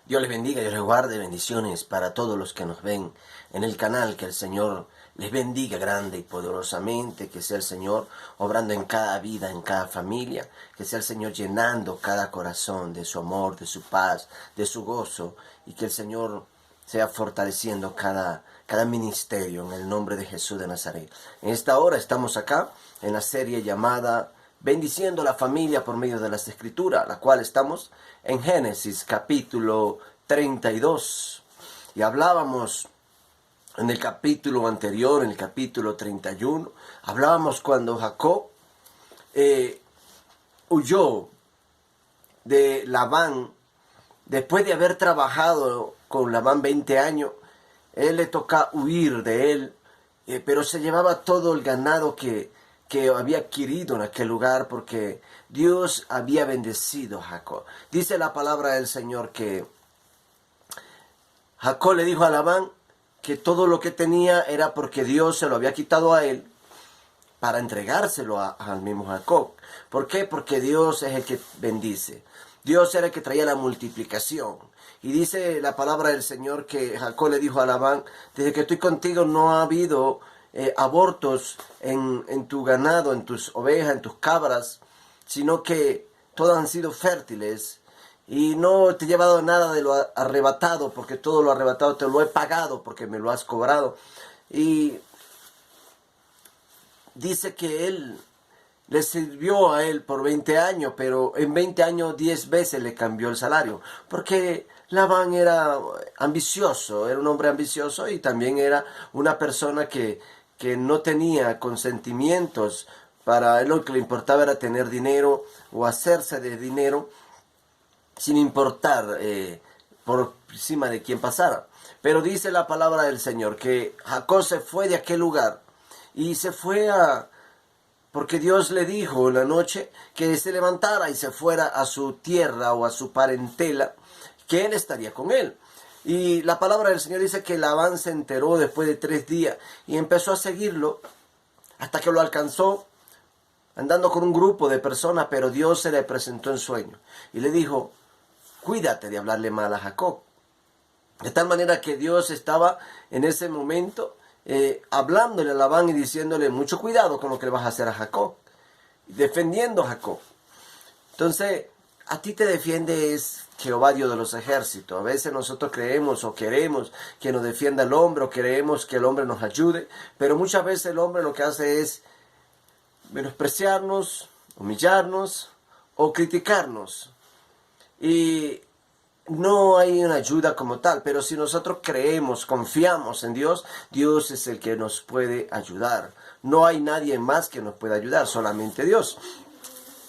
Dios les bendiga, Dios les guarde, bendiciones para todos los que nos ven en el canal, que el Señor les bendiga grande y poderosamente, que sea el Señor obrando en cada vida, en cada familia, que sea el Señor llenando cada corazón de su amor, de su paz, de su gozo, y que el Señor sea fortaleciendo cada ministerio en el nombre de Jesús de Nazaret. En esta hora estamos acá en la serie llamada Bendiciendo la familia por medio de las Escrituras, la cual estamos en Génesis capítulo 32. Y hablábamos en el capítulo anterior, en el capítulo 31, hablábamos cuando Jacob huyó de Labán, después de haber trabajado con Labán 20 años, él le toca huir de él, pero se llevaba todo el ganado que había adquirido en aquel lugar, porque Dios había bendecido a Jacob. Dice la palabra del Señor que Jacob le dijo a Labán que todo lo que tenía era porque Dios se lo había quitado a él para entregárselo al mismo Jacob. ¿Por qué? Porque Dios es el que bendice. Dios era el que traía la multiplicación. Y dice la palabra del Señor que Jacob le dijo a Labán: desde que estoy contigo no ha habido abortos en tu ganado, en tus ovejas, en tus cabras, sino que todas han sido fértiles. Y no te he llevado nada de lo arrebatado, porque todo lo arrebatado te lo he pagado, porque me lo has cobrado. Y dice que él le sirvió a él por 20 años, pero en 20 años 10 veces le cambió el salario, porque Labán era ambicioso, era un hombre ambicioso, y también era una persona que no tenía consentimientos. Para él lo que le importaba era tener dinero o hacerse de dinero, sin importar por encima de quién pasara. Pero dice la palabra del Señor que Jacob se fue de aquel lugar, y se fue porque Dios le dijo en la noche que se levantara y se fuera a su tierra o a su parentela, que él estaría con él. Y la palabra del Señor dice que Labán se enteró después de 3 días y empezó a seguirlo hasta que lo alcanzó andando con un grupo de personas, pero Dios se le presentó en sueño y le dijo: cuídate de hablarle mal a Jacob. De tal manera que Dios estaba en ese momento hablándole a Labán y diciéndole: mucho cuidado con lo que le vas a hacer a Jacob, defendiendo a Jacob. Entonces, a ti te defiende es Jehová, Dios de los ejércitos. A veces nosotros creemos o queremos que nos defienda el hombre, o queremos que el hombre nos ayude, pero muchas veces el hombre lo que hace es menospreciarnos, humillarnos o criticarnos. Y no hay una ayuda como tal, pero si nosotros creemos, confiamos en Dios, Dios es el que nos puede ayudar. No hay nadie más que nos pueda ayudar, solamente Dios.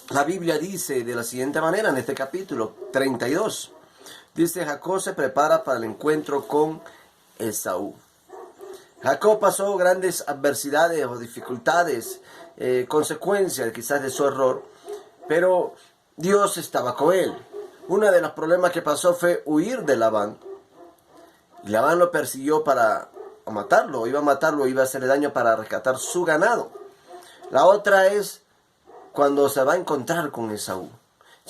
La Biblia dice de la siguiente manera en este capítulo 32. Dice: Jacob se prepara para el encuentro con Esaú. Jacob pasó grandes adversidades o dificultades, consecuencias quizás de su error, pero Dios estaba con él. Uno de los problemas que pasó fue huir de Labán. Y Labán lo persiguió para matarlo, iba a hacerle daño para rescatar su ganado. La otra es cuando se va a encontrar con Esaú,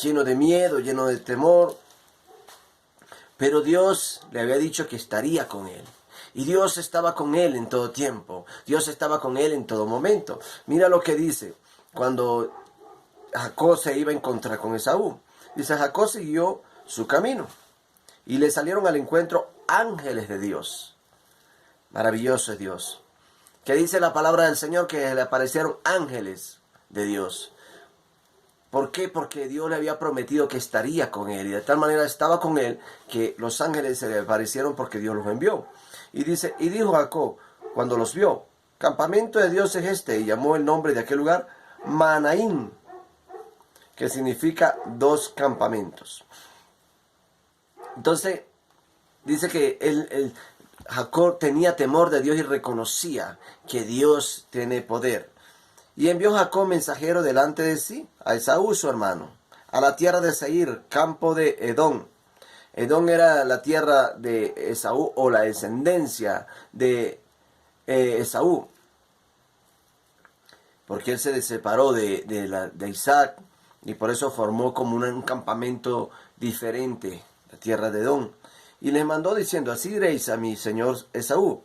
lleno de miedo, lleno de temor. Pero Dios le había dicho que estaría con él. Y Dios estaba con él en todo tiempo. Dios estaba con él en todo momento. Mira lo que dice cuando Jacob se iba a encontrar con Esaú. Dice: Jacob siguió su camino y le salieron al encuentro ángeles de Dios. Maravilloso es Dios. Que dice la palabra del Señor que le aparecieron ángeles de Dios. ¿Por qué? Porque Dios le había prometido que estaría con él, y de tal manera estaba con él que los ángeles se le aparecieron porque Dios los envió. Y dice: y dijo Jacob cuando los vio: campamento de Dios es este, y llamó el nombre de aquel lugar Manaín, que significa 2 campamentos. Entonces, dice que Jacob tenía temor de Dios y reconocía que Dios tiene poder. Y envió Jacob mensajero delante de sí a Esaú su hermano, a la tierra de Seir, campo de Edom. Edom era la tierra de Esaú, o la descendencia de Esaú, porque él se separó de Isaac, y por eso formó como un campamento diferente la tierra de Edom. Y les mandó diciendo, así diréis a mi señor Esaú,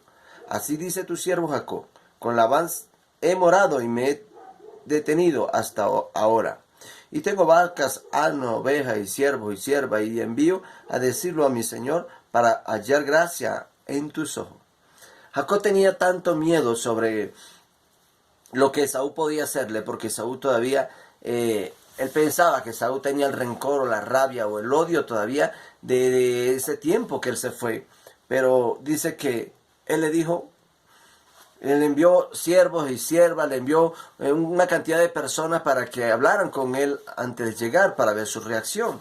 así dice tu siervo Jacob, con Labán he morado y me he detenido hasta ahora. Y tengo vacas, asno, ovejas y siervos y siervas, y envío a decirlo a mi señor para hallar gracia en tus ojos. Jacob tenía tanto miedo sobre lo que Esaú podía hacerle, porque Esaú todavía, él pensaba que Esaú tenía el rencor o la rabia o el odio todavía de ese tiempo que él se fue. Pero dice que él le dijo, él envió siervos y siervas, le envió una cantidad de personas para que hablaran con él antes de llegar, para ver su reacción.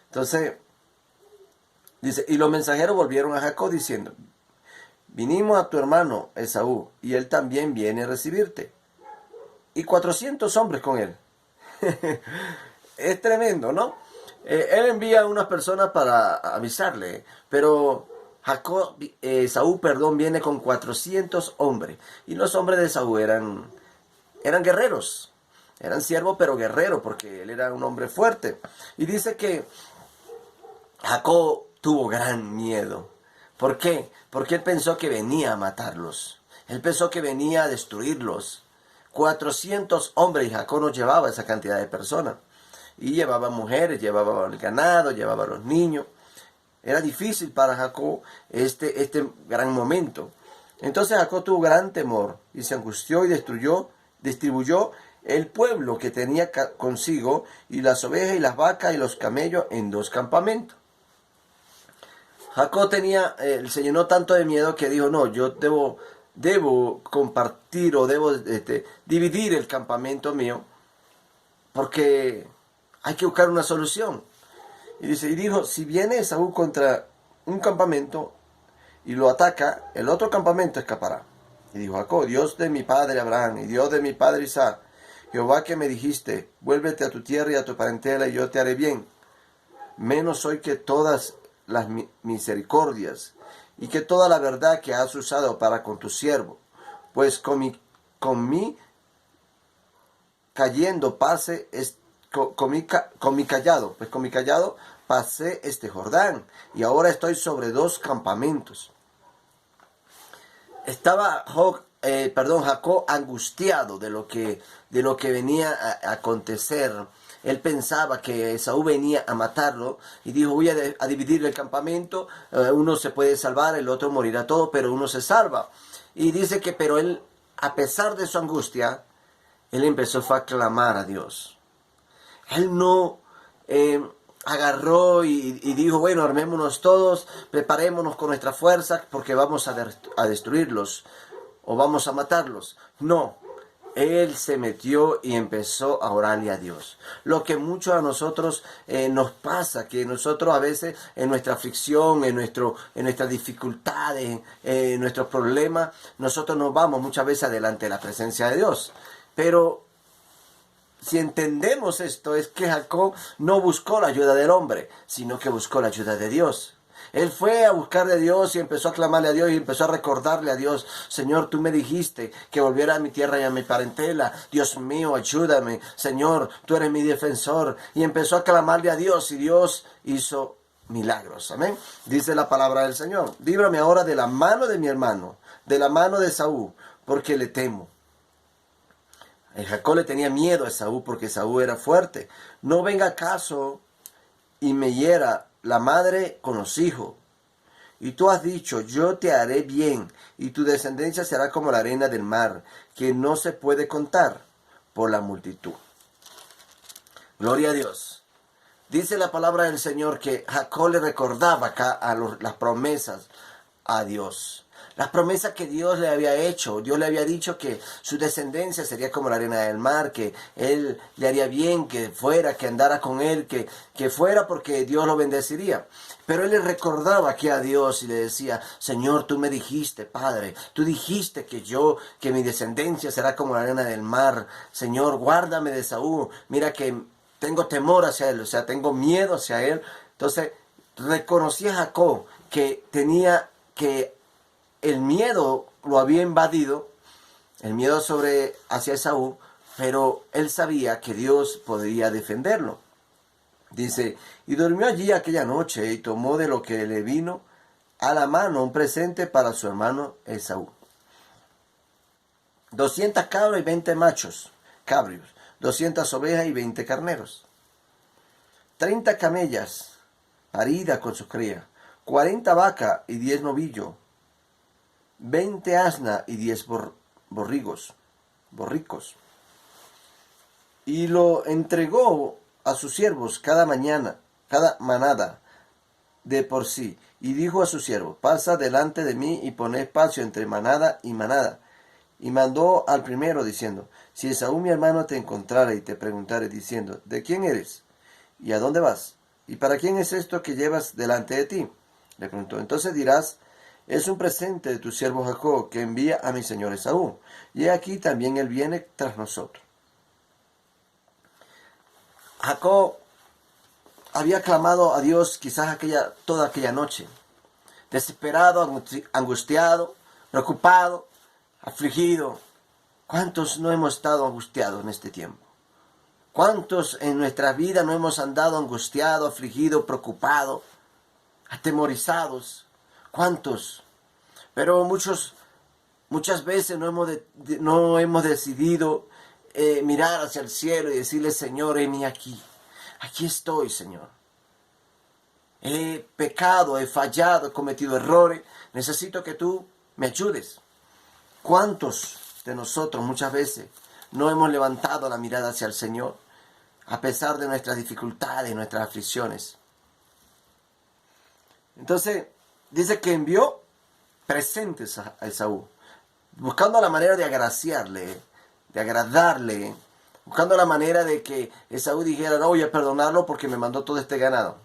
Entonces, dice, y los mensajeros volvieron a Jacob diciendo, vinimos a tu hermano Esaú, y él también viene a recibirte. Y 400 hombres con él. Es tremendo, ¿no? Él envía a unas personas para avisarle, pero Esaú, viene con 400 hombres. Y los hombres de Esaú eran guerreros. Eran siervos, pero guerreros, porque él era un hombre fuerte. Y dice que Jacob tuvo gran miedo. ¿Por qué? Porque él pensó que venía a matarlos. Él pensó que venía a destruirlos. 400 hombres, y Jacob no llevaba esa cantidad de personas. Y llevaba mujeres, llevaba el ganado, llevaba a los niños. Era difícil para Jacob este gran momento. Entonces Jacob tuvo gran temor y se angustió y distribuyó el pueblo que tenía consigo y las ovejas y las vacas y los camellos en 2 campamentos. Jacob se llenó tanto de miedo que dijo, no, yo debo compartir o debo dividir el campamento mío porque hay que buscar una solución. Y dijo, si viene Esaú contra un campamento y lo ataca, el otro campamento escapará. Y dijo Jacob, Dios de mi padre Abraham y Dios de mi padre Isaac, Jehová que me dijiste, vuélvete a tu tierra y a tu parentela y yo te haré bien. Menos soy que todas las misericordias y que toda la verdad que has usado para con tu siervo, pues con mi cayendo pase con mi callado pasé este Jordán y ahora estoy sobre 2 campamentos. Estaba Jacob angustiado de lo que venía a acontecer. Él pensaba que Esaú venía a matarlo y dijo, voy a dividir el campamento, uno se puede salvar, el otro morirá todo, pero uno se salva. Y dice que, pero él, a pesar de su angustia, él empezó a clamar a Dios. Él no agarró y dijo, bueno, armémonos todos, preparémonos con nuestra fuerza porque vamos a destruirlos o vamos a matarlos. No, él se metió y empezó a orarle a Dios. Lo que mucho a nosotros nos pasa, que nosotros a veces en nuestra aflicción, en nuestras dificultades, en nuestros problemas, nosotros nos vamos muchas veces adelante de la presencia de Dios. Pero si entendemos esto, es que Jacob no buscó la ayuda del hombre, sino que buscó la ayuda de Dios. Él fue a buscarle a Dios y empezó a clamarle a Dios y empezó a recordarle a Dios, Señor, tú me dijiste que volviera a mi tierra y a mi parentela. Dios mío, ayúdame. Señor, tú eres mi defensor. Y empezó a clamarle a Dios y Dios hizo milagros. Amén. Dice la palabra del Señor. Líbrame ahora de la mano de mi hermano, de la mano de Esaú, porque le temo. Jacob le tenía miedo a Esaú porque Esaú era fuerte. No venga acaso y me hiera la madre con los hijos. Y tú has dicho, yo te haré bien, y tu descendencia será como la arena del mar, que no se puede contar por la multitud. Gloria a Dios. Dice la palabra del Señor que Jacob le recordaba acá las promesas a Dios. Las promesas que Dios le había hecho. Dios le había dicho que su descendencia sería como la arena del mar, que él le haría bien, que fuera, que andara con él, que fuera porque Dios lo bendeciría. Pero él le recordaba aquí a Dios y le decía, Señor, tú me dijiste, Padre, tú dijiste que mi descendencia será como la arena del mar. Señor, guárdame de Esaú. Mira que tengo temor hacia él, o sea, tengo miedo hacia él. Entonces, reconocía Jacob que que el miedo lo había invadido, el miedo hacia Esaú, pero él sabía que Dios podría defenderlo. Dice, y durmió allí aquella noche y tomó de lo que le vino a la mano un presente para su hermano Esaú. 200 cabras y 20 machos, cabrios, 200 ovejas y 20 carneros, 30 camellas paridas con sus crías, 40 vacas y 10 novillos, 20 asnas y 10 borricos. Y lo entregó a sus siervos cada manada de por sí. Y dijo a su siervo, pasa delante de mí y pon espacio entre manada y manada. Y mandó al primero diciendo, si Esaú mi hermano te encontrara y te preguntare diciendo, ¿de quién eres? ¿Y a dónde vas? ¿Y para quién es esto que llevas delante de ti? Le preguntó, entonces dirás, es un presente de tu siervo Jacob que envía a mi señor Esaú. Y aquí también él viene tras nosotros. Jacob había clamado a Dios quizás toda aquella noche, desesperado, angustiado, preocupado, afligido. ¿Cuántos no hemos estado angustiados en este tiempo? ¿Cuántos en nuestra vida no hemos andado angustiados, afligidos, preocupados, atemorizados? ¿Cuántos? Pero muchas veces no hemos decidido mirar hacia el cielo y decirle, Señor, heme aquí. Aquí estoy, Señor. He pecado, he fallado, he cometido errores. Necesito que tú me ayudes. ¿Cuántos de nosotros muchas veces no hemos levantado la mirada hacia el Señor a pesar de nuestras dificultades, nuestras aflicciones? Entonces, dice que envió presentes a Esaú, buscando la manera de agraciarle, de agradarle, buscando la manera de que Esaú dijera, no voy a perdonarlo porque me mandó todo este ganado.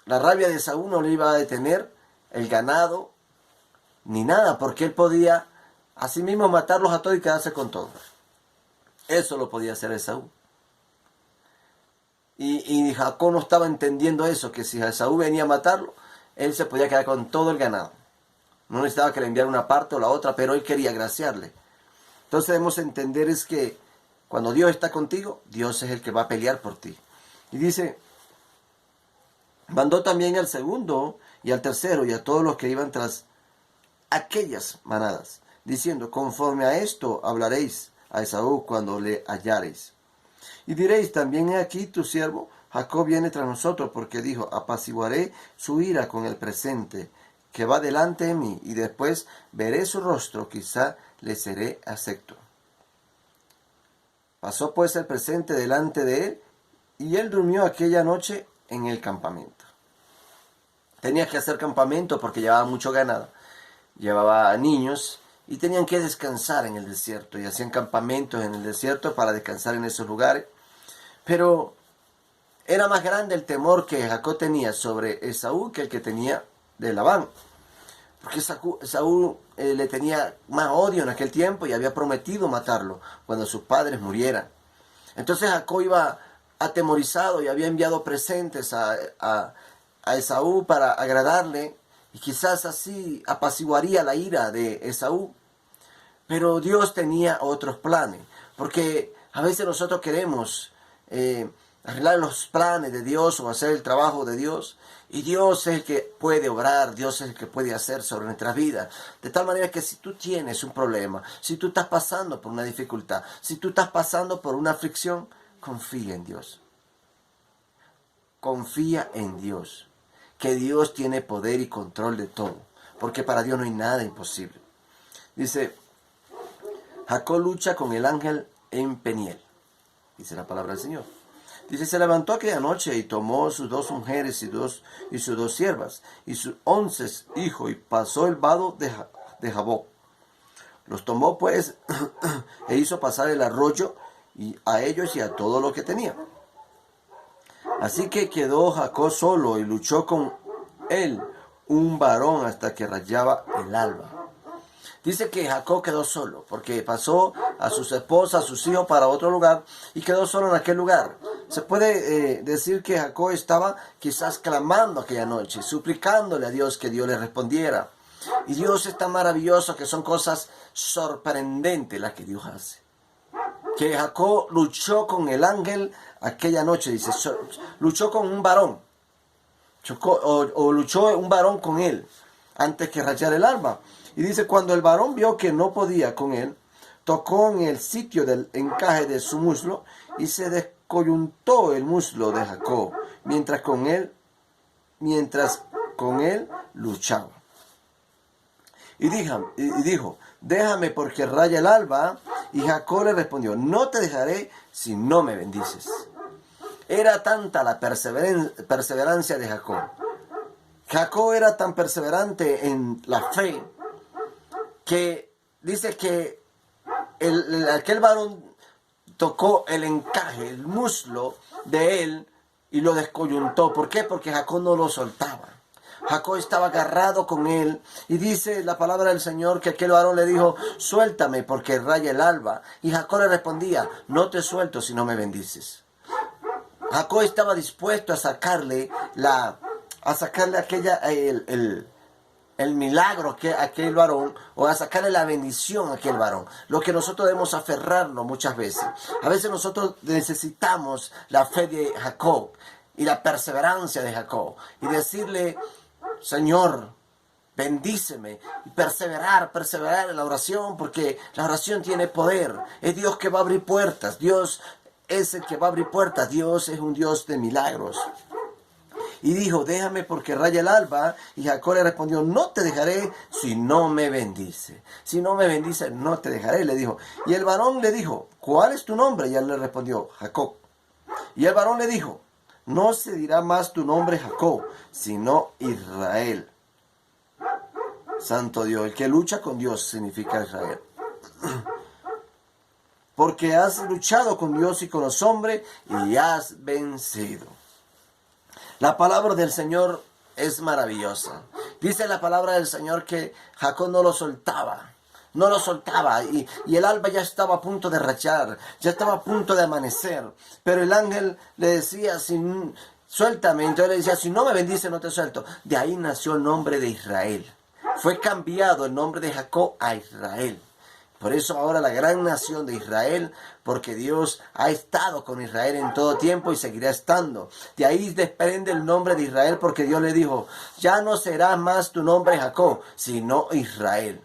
La rabia de Esaú no le iba a detener el ganado ni nada, porque él podía asimismo matarlos a todos y quedarse con todos. Eso lo podía hacer Esaú. Y Jacob no estaba entendiendo eso, que si Esaú venía a matarlo, él se podía quedar con todo el ganado. No necesitaba que le enviara una parte o la otra, pero él quería agraciarle. Entonces debemos entender es que cuando Dios está contigo, Dios es el que va a pelear por ti. Y dice, mandó también al segundo y al tercero y a todos los que iban tras aquellas manadas, diciendo, conforme a esto hablaréis a Esaú cuando le hallareis. Y diréis, también he aquí tu siervo, Jacob viene tras nosotros, porque dijo, apaciguaré su ira con el presente que va delante de mí, y después veré su rostro, quizá le seré acepto. Pasó pues el presente delante de él, y él durmió aquella noche en el campamento. Tenía que hacer campamento porque llevaba mucho ganado, llevaba niños, y tenían que descansar en el desierto, y hacían campamentos en el desierto para descansar en esos lugares. Pero era más grande el temor que Jacob tenía sobre Esaú que el que tenía de Labán. Porque Esaú le tenía más odio en aquel tiempo y había prometido matarlo cuando sus padres murieran. Entonces Jacob iba atemorizado y había enviado presentes a Esaú para agradarle, y quizás así apaciguaría la ira de Esaú. Pero Dios tenía otros planes, porque a veces nosotros queremos arreglar los planes de Dios o hacer el trabajo de Dios, y Dios es el que puede obrar, Dios es el que puede hacer sobre nuestras vidas, de tal manera que si tú tienes un problema, si tú estás pasando por una dificultad, si tú estás pasando por una aflicción, confía en Dios. Confía en Dios, que Dios tiene poder y control de todo, porque para Dios no hay nada imposible. Dice, Jacob lucha con el ángel en Peniel, dice la palabra del Señor. Dice, se levantó aquella noche y tomó sus 2 mujeres y sus 2 siervas y sus 11 hijos y pasó el vado de Jaboc. Los tomó pues e hizo pasar el arroyo y a ellos y a todo lo que tenía. Así que quedó Jacob solo y luchó con él un varón hasta que rayaba el alba. Dice que Jacob quedó solo, porque pasó a sus esposas, a sus hijos para otro lugar, y quedó solo en aquel lugar. Se puede decir que Jacob estaba quizás clamando aquella noche, suplicándole a Dios que Dios le respondiera. Y Dios es tan maravilloso que son cosas sorprendentes las que Dios hace. Que Jacob luchó con el ángel aquella noche, dice, luchó con un varón, o luchó un varón con él, antes que rayar el alba. Y dice, cuando el varón vio que no podía con él, tocó en el sitio del encaje de su muslo, y se descoyuntó el muslo de Jacob, mientras con él luchaba. Y dijo, déjame porque raya el alba. Y Jacob le respondió, no te dejaré si no me bendices. Era tanta la perseverancia de Jacob. Jacob era tan perseverante en la fe que dice que aquel varón tocó el encaje, el muslo de él y lo descoyuntó. ¿Por qué? Porque Jacob no lo soltaba. Jacob estaba agarrado con él y dice la palabra del Señor que aquel varón le dijo, suéltame porque raya el alba. Y Jacob le respondía, no te suelto si no me bendices. Jacob estaba dispuesto a sacarle el milagro a aquel varón, o a sacarle la bendición a aquel varón. Lo que nosotros debemos aferrarnos muchas veces. A veces nosotros necesitamos la fe de Jacob y la perseverancia de Jacob y decirle, Señor, bendíceme, y perseverar en la oración, porque la oración tiene poder. Es Dios que va a abrir puertas. Dios es el que va a abrir puertas. Dios es un Dios de milagros. Y dijo, déjame porque raya el alba. Y Jacob le respondió, no te dejaré si no me bendice. Si no me bendice, no te dejaré, le dijo. Y el varón le dijo, ¿cuál es tu nombre? Y él le respondió, Jacob. Y el varón le dijo, no se dirá más tu nombre Jacob, sino Israel. Santo Dios, el que lucha con Dios significa Israel. Porque has luchado con Dios y con los hombres y has vencido. La palabra del Señor es maravillosa. Dice la palabra del Señor que Jacob no lo soltaba. No lo soltaba y el alba ya estaba a punto de rayar, ya estaba a punto de amanecer. Pero el ángel le decía, suéltame. Entonces le decía, si no me bendice, no te suelto. De ahí nació el nombre de Israel. Fue cambiado el nombre de Jacob a Israel. Por eso ahora la gran nación de Israel, porque Dios ha estado con Israel en todo tiempo y seguirá estando. De ahí desprende el nombre de Israel, porque Dios le dijo, ya no será más tu nombre Jacob, sino Israel.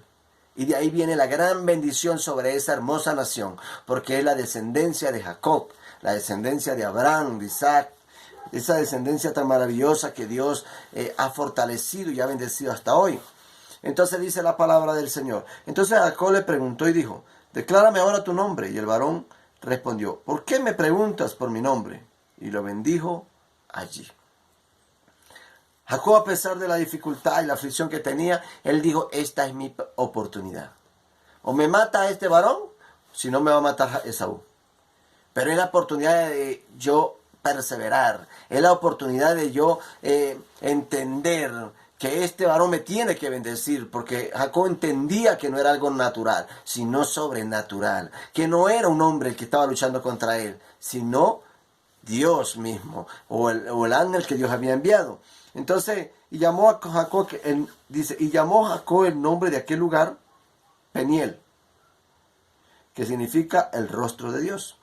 Y de ahí viene la gran bendición sobre esa hermosa nación, porque es la descendencia de Jacob, la descendencia de Abraham, de Isaac, esa descendencia tan maravillosa que Dios ha fortalecido y ha bendecido hasta hoy. Entonces dice la palabra del Señor. Entonces Jacob le preguntó y dijo, declárame ahora tu nombre. Y el varón respondió, ¿por qué me preguntas por mi nombre? Y lo bendijo allí. Jacob, a pesar de la dificultad y la aflicción que tenía, él dijo, esta es mi oportunidad. O me mata este varón, si no me va a matar Esaú. Pero es la oportunidad de yo perseverar. Es la oportunidad de yo entender que este varón me tiene que bendecir, porque Jacob entendía que no era algo natural, sino sobrenatural, que no era un hombre el que estaba luchando contra él, sino Dios mismo, o el ángel que Dios había enviado. Entonces, y llamó a Jacob, y llamó Jacob el nombre de aquel lugar, Peniel, que significa el rostro de Dios,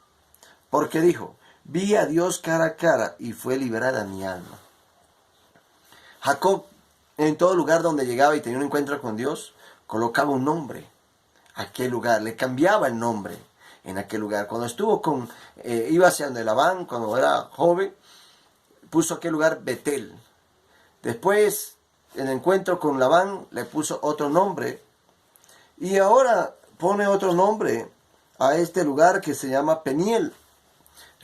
porque dijo, vi a Dios cara a cara, y fue liberada mi alma. Jacob, en todo lugar donde llegaba y tenía un encuentro con Dios, colocaba un nombre a aquel lugar, le cambiaba el nombre en aquel lugar. Cuando estuvo iba hacia Labán, cuando era joven, puso aquel lugar Betel. Después, en el encuentro con Labán, le puso otro nombre. Y ahora pone otro nombre a este lugar que se llama Peniel.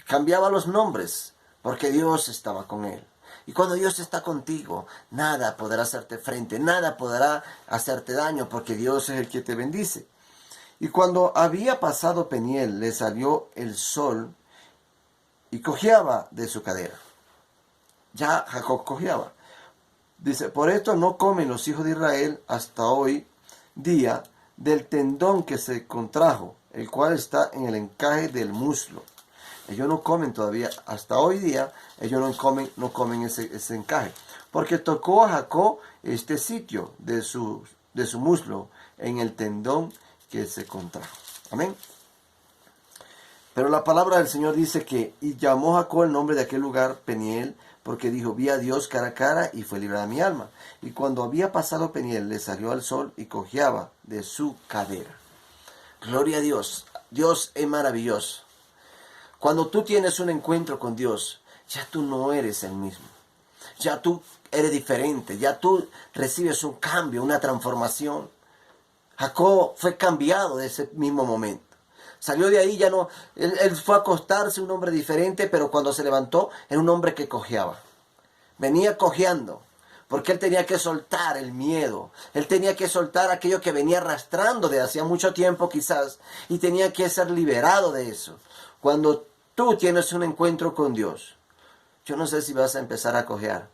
Cambiaba los nombres porque Dios estaba con él. Y cuando Dios está contigo, nada podrá hacerte frente, nada podrá hacerte daño, porque Dios es el que te bendice. Y cuando había pasado Peniel, le salió el sol y cojeaba de su cadera. Ya Jacob cojeaba. Dice, por esto no comen los hijos de Israel hasta hoy día del tendón que se contrajo, el cual está en el encaje del muslo. Ellos no comen todavía, hasta hoy día, ellos no comen ese encaje. Porque tocó a Jacob este sitio de su muslo en el tendón que se contrajo. Amén. Pero la palabra del Señor dice que, y llamó Jacob el nombre de aquel lugar Peniel, porque dijo, vi a Dios cara a cara y fue librada mi alma. Y cuando había pasado Peniel, le salió al sol y cojeaba de su cadera. Gloria a Dios. Dios es maravilloso. Cuando tú tienes un encuentro con Dios, ya tú no eres el mismo. Ya tú eres diferente. Ya tú recibes un cambio, una transformación. Jacob fue cambiado de ese mismo momento. Salió de ahí, ya no, él fue a acostarse, un hombre diferente, pero cuando se levantó era un hombre que cojeaba. Venía cojeando, porque él tenía que soltar el miedo. Él tenía que soltar aquello que venía arrastrando de hacía mucho tiempo quizás, y tenía que ser liberado de eso. Cuando tú tienes un encuentro con Dios, yo no sé si vas a empezar a cojear,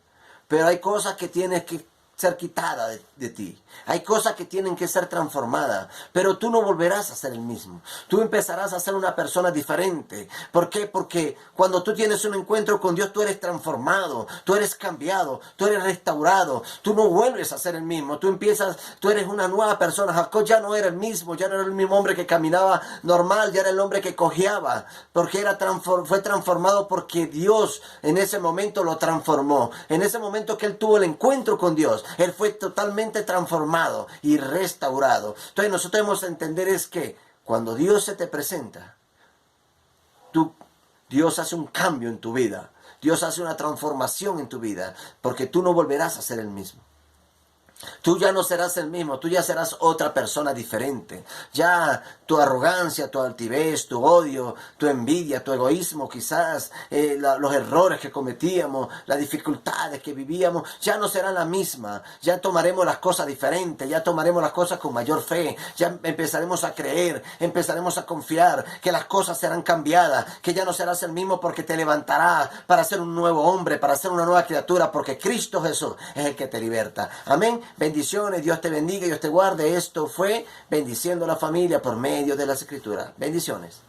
pero hay cosas que tienes que ser quitada de ti. Hay cosas que tienen que ser transformadas, pero tú no volverás a ser el mismo. Tú empezarás a ser una persona diferente. ¿Por qué? Porque cuando tú tienes un encuentro con Dios, tú eres transformado, tú eres cambiado, tú eres restaurado, tú no vuelves a ser el mismo. Tú eres una nueva persona. Jacob ya no era el mismo, ya no era el mismo hombre que caminaba normal, ya era el hombre que cojeaba, porque fue transformado porque Dios en ese momento lo transformó. En ese momento que él tuvo el encuentro con Dios, él fue totalmente transformado y restaurado. Entonces nosotros debemos entender es que cuando Dios se te presenta, Dios hace un cambio en tu vida. Dios hace una transformación en tu vida, porque tú no volverás a ser el mismo. Tú ya no serás el mismo, tú ya serás otra persona diferente. Ya tu arrogancia, tu altivez, tu odio, tu envidia, tu egoísmo quizás, los errores que cometíamos, las dificultades que vivíamos, ya no serán la misma. Ya tomaremos las cosas diferentes, ya tomaremos las cosas con mayor fe, ya empezaremos a creer, empezaremos a confiar que las cosas serán cambiadas, que ya no serás el mismo porque te levantarás para ser un nuevo hombre, para ser una nueva criatura, porque Cristo Jesús es el que te liberta. Amén. Bendiciones, Dios te bendiga, Dios te guarde. Esto fue Bendiciendo la Familia por medio de las Escrituras. Bendiciones.